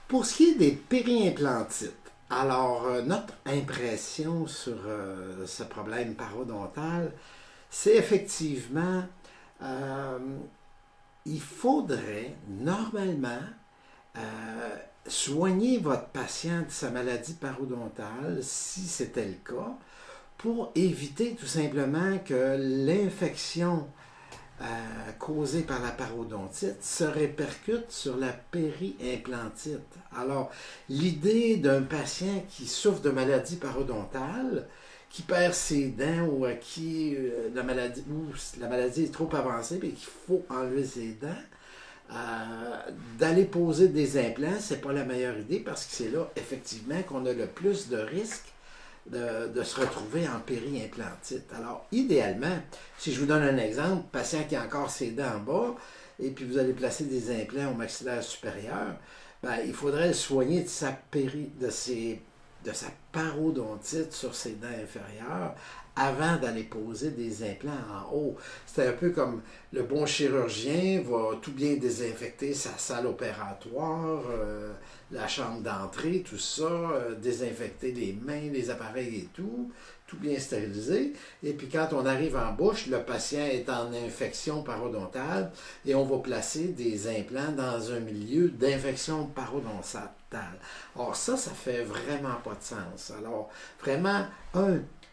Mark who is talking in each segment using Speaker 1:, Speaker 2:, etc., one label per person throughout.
Speaker 1: Pour ce qui est des périimplantites, alors notre impression sur ce problème parodontal, c'est effectivement, euh, il faudrait normalement euh, soigner votre patient de sa maladie parodontale, si c'était le cas, pour éviter tout simplement que l'infection causée par la parodontite se répercute sur la périimplantite. Alors, l'idée d'un patient qui souffre de maladie parodontale, qui perd ses dents ou à qui la maladie est trop avancée et qu'il faut enlever ses dents, d'aller poser des implants, c'est pas la meilleure idée parce que c'est là, effectivement, qu'on a le plus de risques de se retrouver en périimplantite. Alors, idéalement, si je vous donne un exemple, patient qui a encore ses dents en bas, et puis vous allez placer des implants au maxillaire supérieur, ben, il faudrait le soigner de sa parodontite sur ses dents inférieures avant d'aller poser des implants en haut. C'est un peu comme le bon chirurgien va tout bien désinfecter sa salle opératoire, la chambre d'entrée, tout ça, désinfecter les mains, les appareils et tout bien stérilisé. Et puis quand on arrive en bouche, le patient est en infection parodontale et on va placer des implants dans un milieu d'infection parodontale. Or ça fait vraiment pas de sens. Alors, vraiment,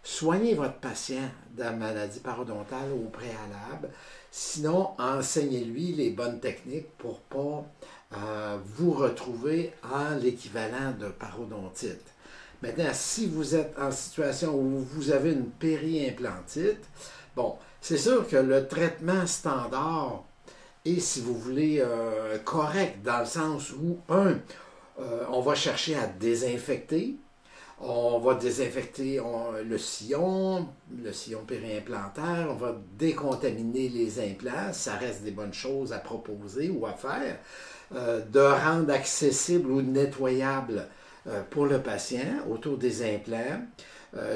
Speaker 1: soignez votre patient de la maladie parodontale au préalable. Sinon, enseignez-lui les bonnes techniques pour ne pas vous retrouver en l'équivalent de parodontite. Maintenant, si vous êtes en situation où vous avez une périimplantite, bon, c'est sûr que le traitement standard est, si vous voulez, correct dans le sens où, on va chercher à désinfecter. On va désinfecter le sillon périimplantaire, on va décontaminer les implants, ça reste des bonnes choses à proposer ou à faire, de rendre accessible ou nettoyable pour le patient autour des implants.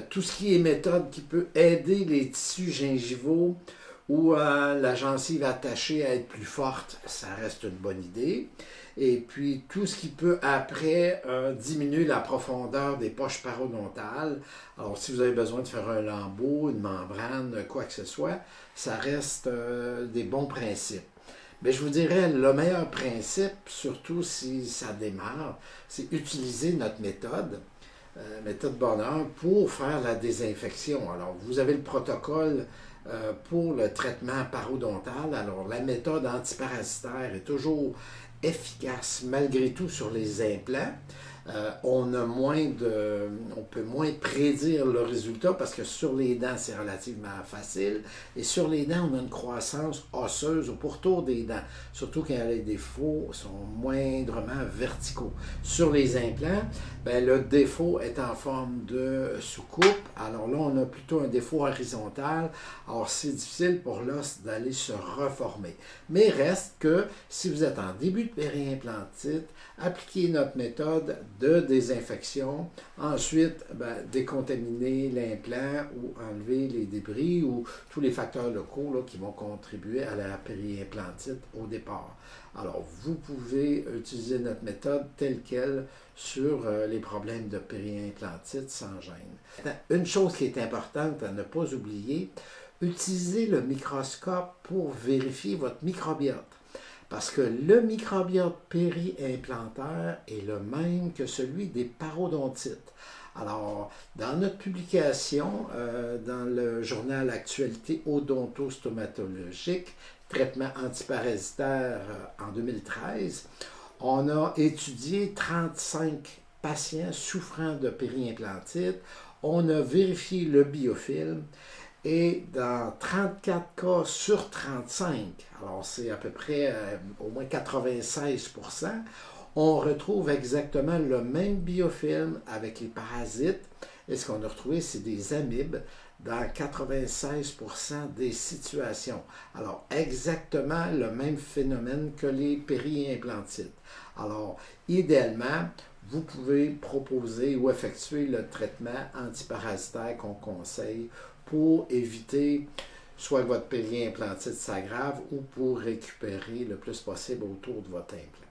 Speaker 1: Tout ce qui est méthode qui peut aider les tissus gingivaux ou la gencive attachée à être plus forte, ça reste une bonne idée. Et puis, tout ce qui peut, après, diminuer la profondeur des poches parodontales. Alors, si vous avez besoin de faire un lambeau, une membrane, quoi que ce soit, ça reste des bons principes. Mais je vous dirais, le meilleur principe, surtout si ça démarre, c'est utiliser notre méthode Bonheur, pour faire la désinfection. Alors, vous avez le protocole pour le traitement parodontal. Alors, la méthode antiparasitaire est toujours efficace malgré tout sur les implants. On peut moins prédire le résultat parce que sur les dents, c'est relativement facile. Et sur les dents, on a une croissance osseuse au pourtour des dents. Surtout quand les défauts sont moindrement verticaux. Sur les implants, ben, le défaut est en forme de sous-coupe. Alors là, on a plutôt un défaut horizontal. Alors, c'est difficile pour l'os d'aller se reformer. Mais reste que si vous êtes en début de périimplantite, appliquez notre méthode de désinfection. Ensuite, décontaminer l'implant ou enlever les débris ou tous les facteurs locaux là, qui vont contribuer à la périimplantite au départ. Alors, vous pouvez utiliser notre méthode telle qu'elle sur les problèmes de périimplantite sans gêne. Une chose qui est importante à ne pas oublier, utilisez le microscope pour vérifier votre microbiote. Parce que le microbiote périimplantaire est le même que celui des parodontites. Alors, dans notre publication, dans le journal Actualité odontostomatologique, traitement antiparasitaire en 2013, on a étudié 35 patients souffrant de périimplantite. On a vérifié le biofilm. Et dans 34 cas sur 35, alors c'est à peu près au moins 96%, on retrouve exactement le même biofilm avec les parasites. Et ce qu'on a retrouvé, c'est des amibes dans 96% des situations. Alors, exactement le même phénomène que les périimplantites. Alors, idéalement, vous pouvez proposer ou effectuer le traitement antiparasitaire qu'on conseille pour éviter soit que votre périimplantite s'aggrave ou pour récupérer le plus possible autour de votre implant.